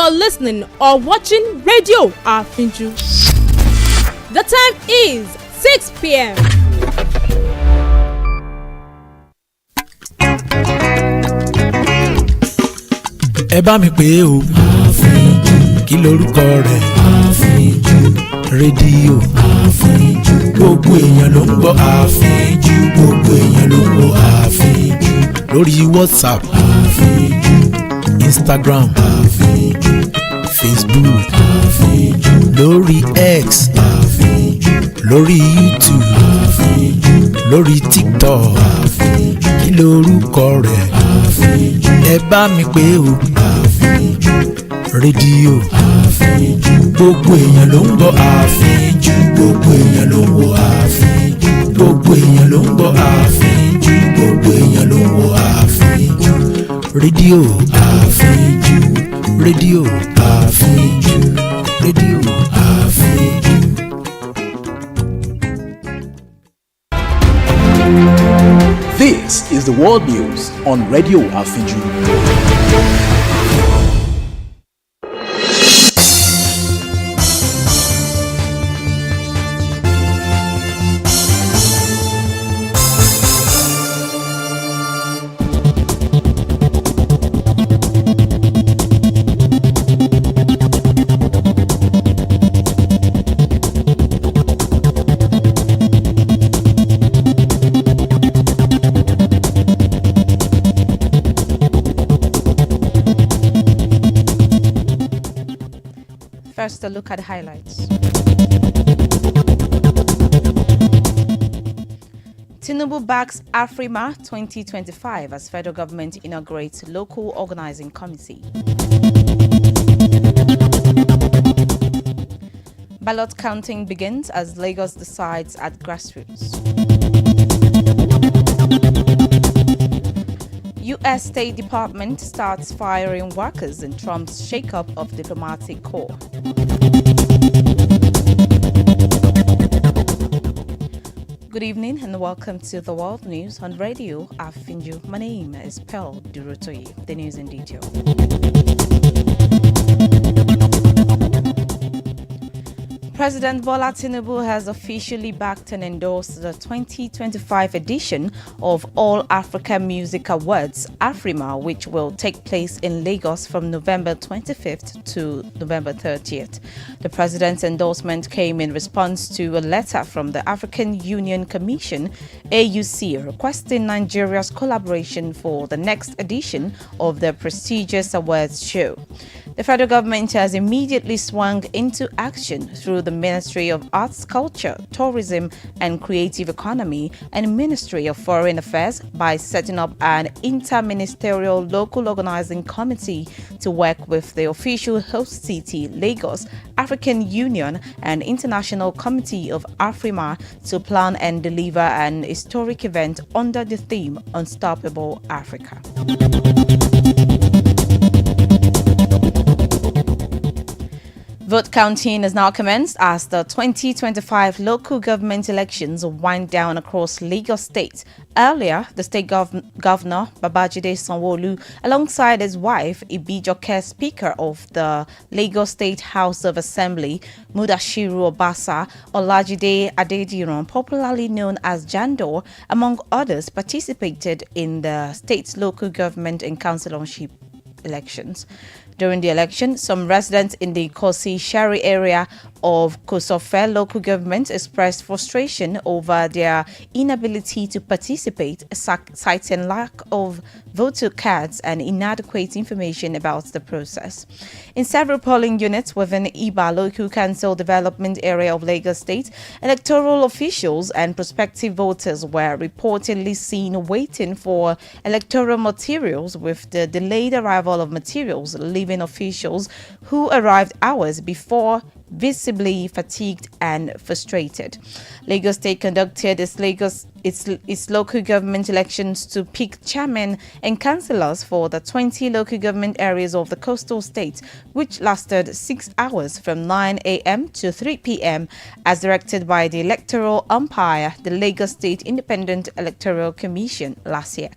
are listening or watching Radio Afinju. The time is 6 p.m. Ẹ bá mi pè o. Àfínjú. Kí lorúkọ rẹ̀? Àfínjú. Rédíò. Àfínjú. Gbogbo èèyàn ló ń gbọ́ Àfínjú. Gbogbo èèyàn ló ń gbọ́ Àfínjú. Lórí WhatsApp. Àfínjú. Instagram. Àfínjú. Facebook. Àfínjú. Lórí X. Àfínjú. Lórí YouTube. Àfínjú. Lórí TikTok. Àfínjú. Kí lorúkọ rẹ̀? Àfínjú. Ẹ bá mi pè o. Àfínjú. Rédíò. Àfínjú. Gbogbo èèyàn ló ń gbọ́ Àfínjú. Gbogbo èèyàn ló ń gbọ́ Àfínjú. Gbogbo èèyàn ló ń gbọ́ Àfínjú. Gbogbo èèyàn ló ń gbọ́ Àfínjú. Rédíò Àfínjú. Rédíò Àfínjú. Rédíò Àfínjú. This is the world news on Radio Afinju. First, a look at the highlights. Tinubu backs Afrima 2025 as federal government inaugurates local organizing committee. Ballot counting begins as Lagos decides at grassroots. U.S. State Department starts firing workers in Trump's shakeup of diplomatic corps. Good evening and welcome to the World News on Radio Afinju. My name is Durotoye. The news in detail. President Bola Tinubu has officially backed and endorsed the 2025 edition of All Africa Music Awards, Afrima, which will take place in Lagos from November 25th to November 30th. The president's endorsement came in response to a letter from the African Union Commission, AUC, requesting Nigeria's collaboration for the next edition of the prestigious awards show. The federal government has immediately swung into action through the Ministry of Arts, Culture, Tourism and Creative Economy and Ministry of Foreign Affairs by setting up an inter-ministerial local organizing committee to work with the official host city, Lagos, African Union and International Committee of Afrima to plan and deliver an historic event under the theme Unstoppable Africa. Vote counting has now commenced as the 2025 local government elections wind down across Lagos State. Earlier, the state governor, Babajide Sanwo-Olu, alongside his wife, Ibijoke, Speaker of the Lagos State House of Assembly, Mudashiru Obasa, Olajide Adediran, popularly known as Jandor, among others, participated in the state's local government and councillorship elections. During the election, some residents in the Kosi Shari area of Kosofe local government expressed frustration over their inability to participate, citing lack of voter cards and inadequate information about the process. In several polling units within Iba local council development area of Lagos State, electoral officials and prospective voters were reportedly seen waiting for electoral materials, with the delayed arrival of materials leaving officials who arrived hours before visibly fatigued and frustrated. Lagos State conducted its local government elections to pick chairmen and councillors for the 20 local government areas of the coastal state, which lasted 6 hours from 9 a.m. to 3 p.m. as directed by the electoral umpire, the Lagos State Independent Electoral Commission, LASIEC.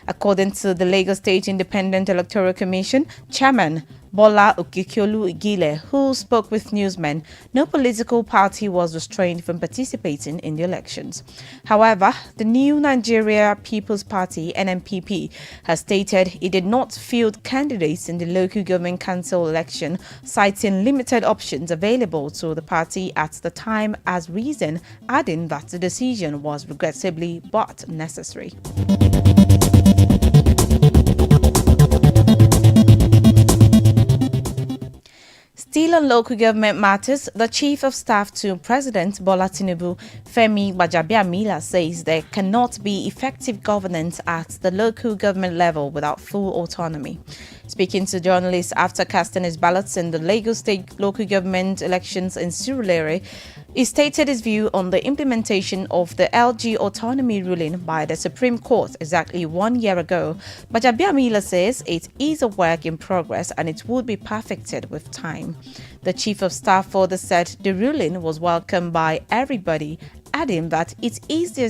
According to the Lagos State Independent Electoral Commission, Chairman Bola Okikiolu Igile, who spoke with newsmen, no political party was restrained from participating in the elections. However, the new Nigeria People's Party (NNPP) has stated it did not field candidates in the local government council election, citing limited options available to the party at the time as reason, adding that the decision was regrettably but necessary. Still on local government matters, the Chief of Staff to President Bola Tinubu, Femi Gbajabiamila, says there cannot be effective governance at the local government level without full autonomy. Speaking to journalists after casting his ballots in the Lagos State local government elections in Surulere, he stated his view on the implementation of the LG autonomy ruling by the Supreme Court exactly 1 year ago. Gbajabiamila says it is a work in progress and it would be perfected with time. The Chief of Staff further said the ruling was welcomed by everybody, adding that it is the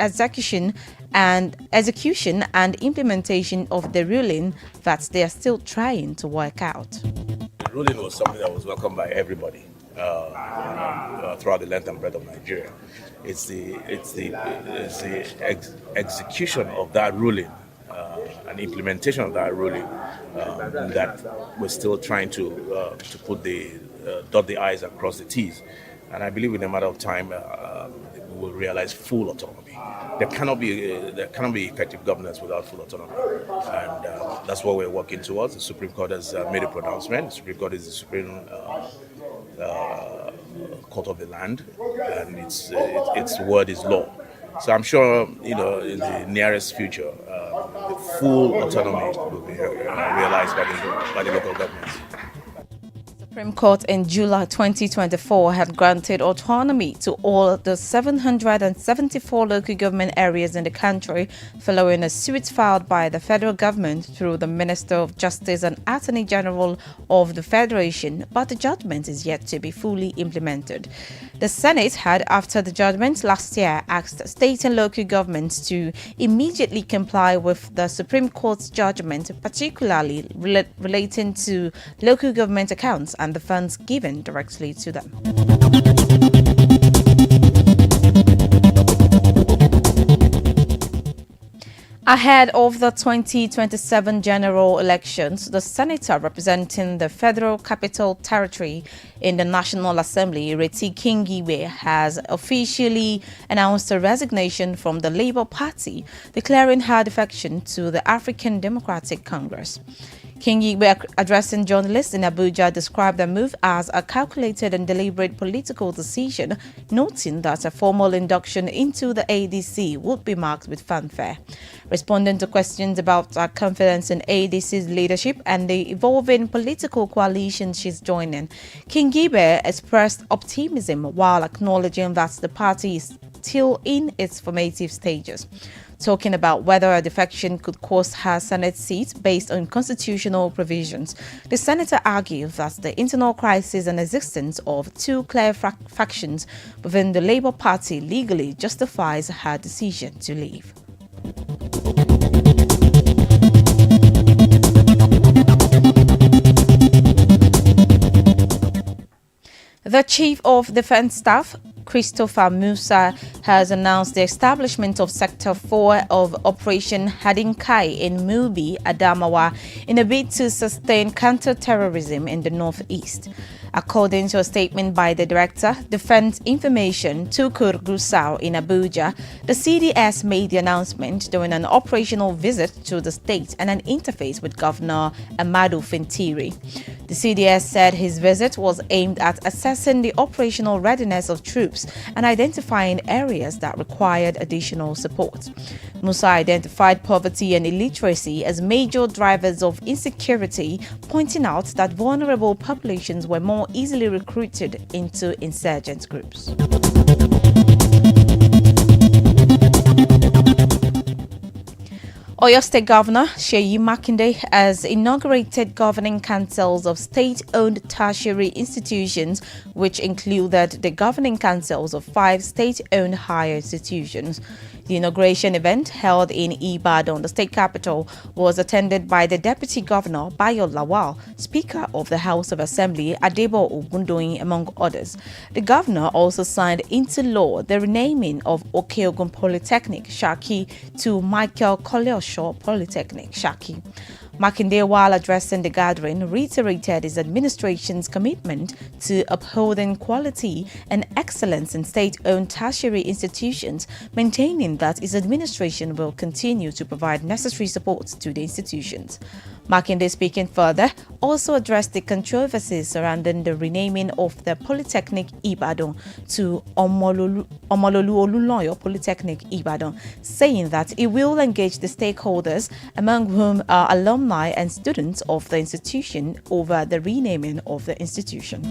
execution and implementation of the ruling that they are still trying to work out. The ruling was something that was welcomed by everybody throughout the length and breadth of Nigeria. It's the execution of that ruling and implementation of that ruling that we're still trying to put dot the I's and cross the T's. And I believe in a matter of time we will realize full autonomy. There cannot be effective governance without full autonomy, and that's what we're working towards. The Supreme Court has made a pronouncement. The Supreme Court is the supreme court of the land, and its word is law. So I'm sure, in the nearest future, the full autonomy will be realized by the local governments. Supreme Court in July 2024 had granted autonomy to all the 774 local government areas in the country following a suit filed by the federal government through the Minister of Justice and Attorney General of the Federation, but the judgment is yet to be fully implemented. The Senate had, after the judgment last year, asked state and local governments to immediately comply with the Supreme Court's judgment, particularly relating to local government accounts and the funds given directly to them. Ahead of the 2027 general elections, the senator representing the Federal Capital Territory in the National Assembly, Ireti Kingibe, has officially announced a resignation from the Labour Party, declaring her defection to the African Democratic Congress. Kingibe, addressing journalists in Abuja, described the move as a calculated and deliberate political decision, noting that a formal induction into the ADC would be marked with fanfare. Responding to questions about her confidence in ADC's leadership and the evolving political coalition she's joining, Kingibe expressed optimism while acknowledging that the party is still in its formative stages. Talking about whether a defection could cost her Senate seat based on constitutional provisions, the senator argued that the internal crisis and existence of two clear factions within the Labour Party legally justifies her decision to leave. The Chief of Defence Staff, Christopher Musa, has announced the establishment of Sector 4 of Operation Hadinkai in Mubi, Adamawa, in a bid to sustain counter-terrorism in the northeast. According to a statement by the Director, Defense Information, Tukur Gusau, in Abuja, the CDS made the announcement during an operational visit to the state and an interface with Governor Amadu Fintiri. The CDS said his visit was aimed at assessing the operational readiness of troops and identifying areas that required additional support. Musa identified poverty and illiteracy as major drivers of insecurity, pointing out that vulnerable populations were more easily recruited into insurgent groups. Oyo State Governor Seyi Makinde has inaugurated governing councils of state-owned tertiary institutions, which included the governing councils of 5 state-owned higher institutions. The inauguration event, held in Ibadan, the state capital, was attended by the Deputy Governor Bayo Lawal, Speaker of the House of Assembly Adebo Ogundoyin, among others. The governor also signed into law the renaming of Okeogun Polytechnic, Shaki, to Michael Koleosho Polytechnic, Shaki. Makinde, while addressing the gathering, reiterated his administration's commitment to upholding quality and excellence in state-owned tertiary institutions, maintaining that his administration will continue to provide necessary support to the institutions. Makinde, speaking further, also addressed the controversies surrounding the renaming of the Polytechnic Ibadan to Omololu Oluloyo Polytechnic Ibadan, saying that he will engage the stakeholders, among whom are alumni and students of the institution, over the renaming of the institution.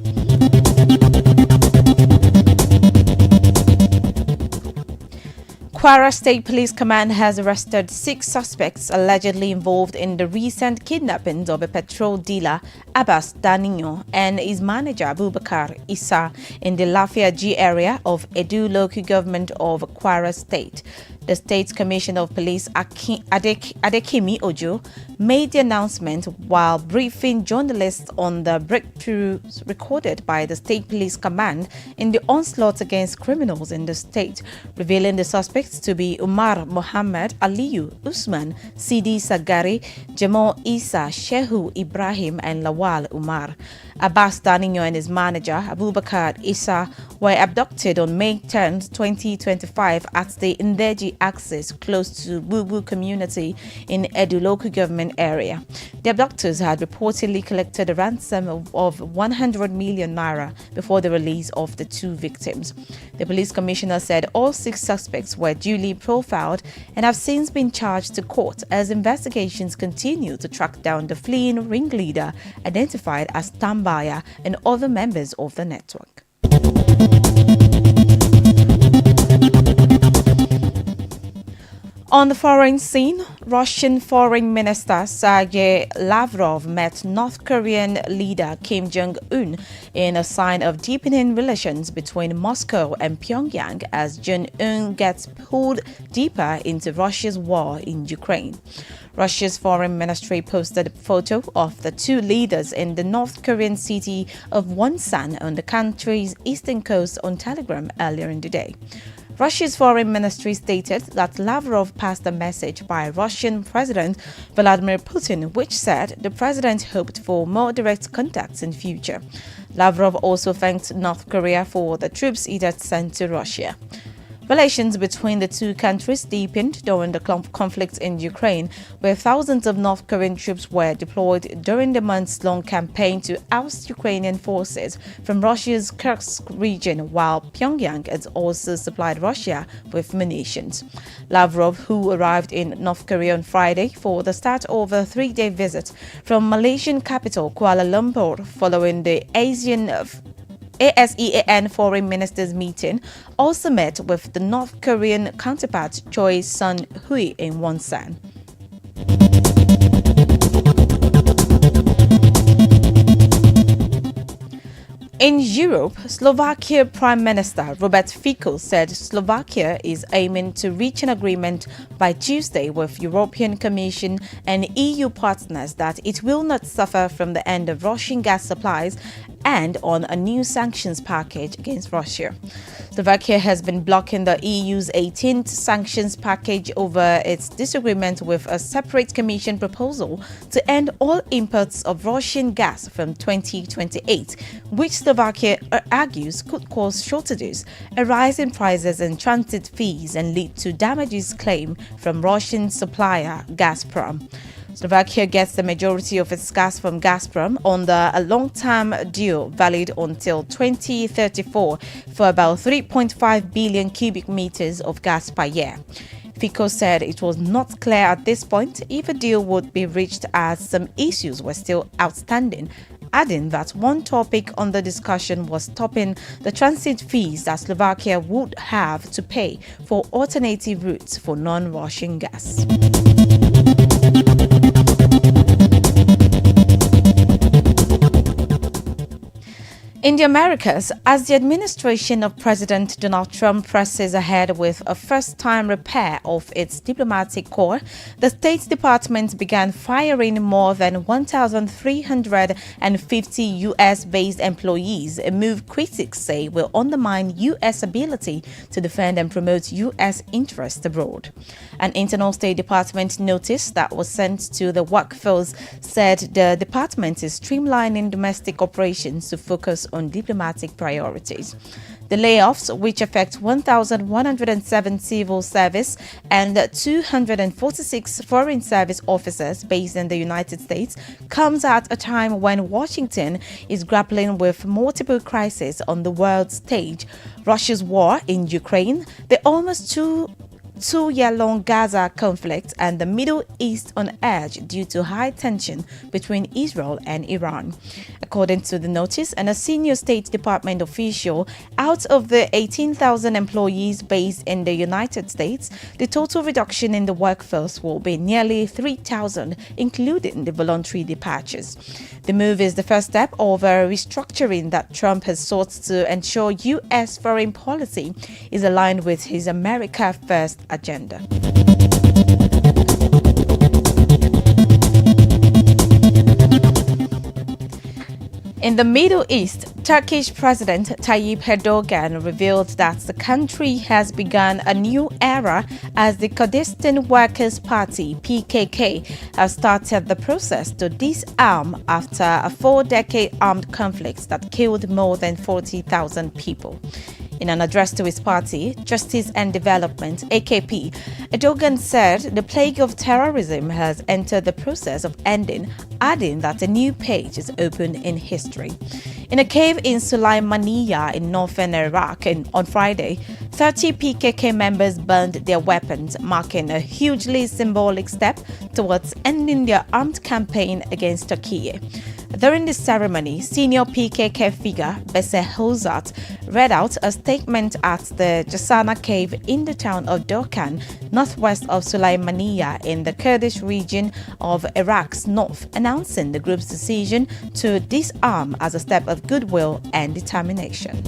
Kwara State Police Command has arrested 6 suspects allegedly involved in the recent kidnappings of a petrol dealer, Abbas Daninho, and his manager, Abubakar Issa, in the Lafiaji area of Edu local government of Kwara State. The State Commissioner of Police, Adekimi Ojo, made the announcement while briefing journalists on the breakthroughs recorded by the State Police Command in the onslaught against criminals in the state, revealing the suspects to be Umar Mohammed, Aliyu Usman, Sidi Sagari, Jamal Isa, Shehu Ibrahim, and Lawal Umar. Abbas Daninho and his manager, Abubakar Issa, were abducted on May 10, 2025 at the Ndeji Axis close to Bubu community in Edu local government area. The abductors had reportedly collected a ransom of 100 million naira before the release of the 2 victims. The police commissioner said all 6 suspects were duly profiled and have since been charged to court as investigations continue to track down the fleeing ringleader identified as Tambaya and other members of the network. On the foreign scene, Russian Foreign Minister Sergei Lavrov met North Korean leader Kim Jong-un in a sign of deepening relations between Moscow and Pyongyang as Jong-un gets pulled deeper into Russia's war in Ukraine. Russia's foreign ministry posted a photo of the 2 leaders in the North Korean city of Wonsan on the country's eastern coast on Telegram earlier in the day. Russia's foreign ministry stated that Lavrov passed a message by Russian President Vladimir Putin, which said the president hoped for more direct contacts in future. Lavrov also thanked North Korea for the troops it had sent to Russia. Relations between the 2 countries deepened during the conflict in Ukraine, where thousands of North Korean troops were deployed during the months-long campaign to oust Ukrainian forces from Russia's Kursk region, while Pyongyang has also supplied Russia with munitions. Lavrov, who arrived in North Korea on Friday for the start of a 3-day visit from Malaysian capital Kuala Lumpur following the ASEAN Foreign Ministers meeting, also met with the North Korean counterpart Choi Sun-hui in Wonsan. In Europe, Slovakia Prime Minister Robert Fico said Slovakia is aiming to reach an agreement by Tuesday with European Commission and EU partners that it will not suffer from the end of Russian gas supplies and on a new sanctions package against Russia. Slovakia has been blocking the EU's 18th sanctions package over its disagreement with a separate Commission proposal to end all imports of Russian gas from 2028, which Slovakia argues could cause shortages, a rise in prices and transit fees, and lead to damages claimed from Russian supplier Gazprom. Slovakia gets the majority of its gas from Gazprom under a long-term deal valid until 2034 for about 3.5 billion cubic meters of gas per year. Fico said it was not clear at this point if a deal would be reached as some issues were still outstanding, adding that one topic under discussion was stopping the transit fees that Slovakia would have to pay for alternative routes for non-Russian gas. In the Americas, as the administration of President Donald Trump presses ahead with a first-time repair of its diplomatic corps, the State Department began firing more than 1,350 U.S.-based employees, a move critics say will undermine U.S. ability to defend and promote U.S. interests abroad. An internal State Department notice that was sent to the workforce said the department is streamlining domestic operations to focus on diplomatic priorities. The layoffs, which affect 1,107 civil service and 246 foreign service officers based in the United States, comes at a time when Washington is grappling with multiple crises on the world stage: Russia's war in Ukraine, the almost two-year-long Gaza conflict, and the Middle East on edge due to high tension between Israel and Iran. According to the notice and a senior State Department official, out of the 18,000 employees based in the United States, the total reduction in the workforce will be nearly 3,000, including the voluntary departures. The move is the first step of a restructuring that Trump has sought to ensure U.S. foreign policy is aligned with his America First agenda. In the Middle East, Turkish President Tayyip Erdogan revealed that the country has begun a new era as the Kurdistan Workers' Party (PKK) has started the process to disarm after a 4-decade armed conflict that killed more than 40,000 people. In an address to his party, Justice and Development (AKP), Erdogan said the plague of terrorism has entered the process of ending, adding that a new page is opened in history. In a cave in Sulaymaniyah in northern Iraq on Friday, 30 PKK members burned their weapons, marking a hugely symbolic step towards ending their armed campaign against Turkey. During the ceremony, senior PKK figure Bese Hozat read out a statement at the Jasana cave in the town of Dokan, northwest of Sulaymaniyah in the Kurdish region of Iraq's north, announcing the group's decision to disarm as a step of goodwill and determination.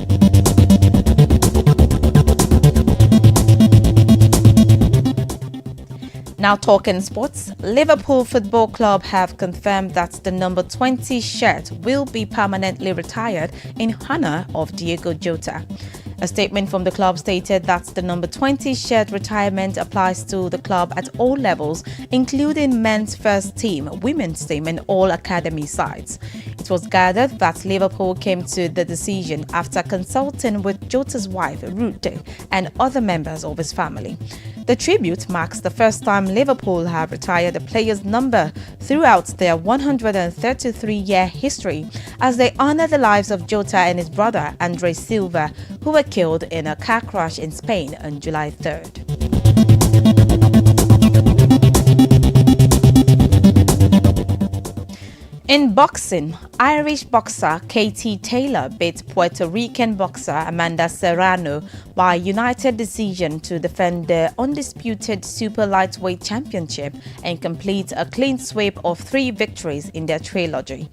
Now talking sports, Liverpool Football Club have confirmed that the number 20 shirt will be permanently retired in honor of Diogo Jota. A statement from the club stated that the number 20 shirt retirement applies to the club at all levels, including men's first team, women's team, and all academy sides. It was gathered that Liverpool came to the decision after consulting with Jota's wife, Ruth, and other members of his family. The tribute marks the first time Liverpool have retired a player's number throughout their 133-year history, as they honor the lives of Jota and his brother, Andre Silva, who were killed in a car crash in Spain on July 3rd. In boxing, Irish boxer Katie Taylor beat Puerto Rican boxer Amanda Serrano by united decision to defend the undisputed super lightweight championship and complete a clean sweep of 3 victories in their trilogy.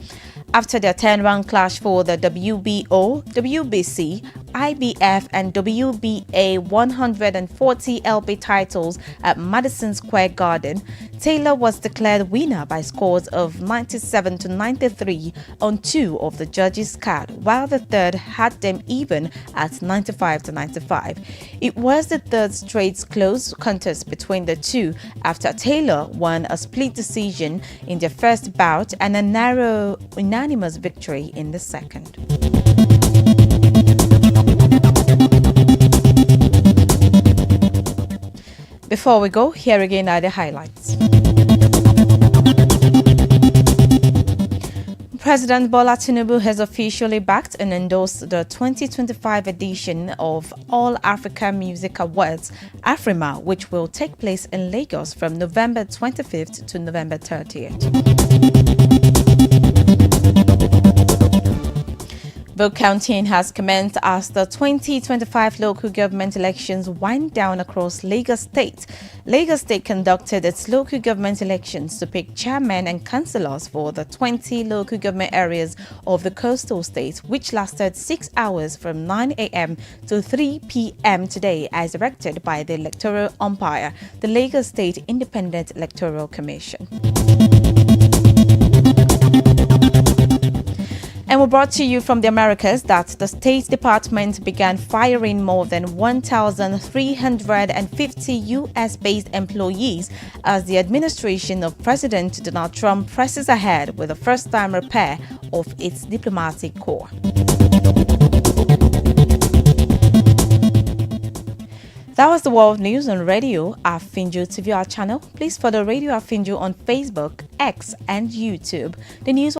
After their 10-round clash for the WBO, WBC, IBF and WBA 140 LB titles at Madison Square Garden, Taylor was declared winner by scores of 97 to 93 on 2 of the judges' card, while the third had them even at 95 to 95. It was the third straight close contest between the two after Taylor won a split decision in their first bout and a narrow unanimous victory in the second. Before we go, here again are the highlights. President Bola Tinubu has officially backed and endorsed the 2025 edition of All Africa Music Awards, AFRIMA, which will take place in Lagos from November 25th to November 30th. Vote counting has commenced as the 2025 local government elections wind down across Lagos State. Lagos State conducted its local government elections to pick chairmen and councillors for the 20 local government areas of the coastal state, which lasted 6 hours from 9 a.m. to 3 p.m. today, as directed by the electoral umpire, the Lagos State Independent Electoral Commission. And we're brought to you from the Americas that the State Department began firing more than 1,350 U.S.-based employees as the administration of President Donald Trump presses ahead with the first-time repair of its diplomatic corps. That was the world news on Radio Afinju. To view our channel, please follow Radio Afinju on Facebook, X, and YouTube. The news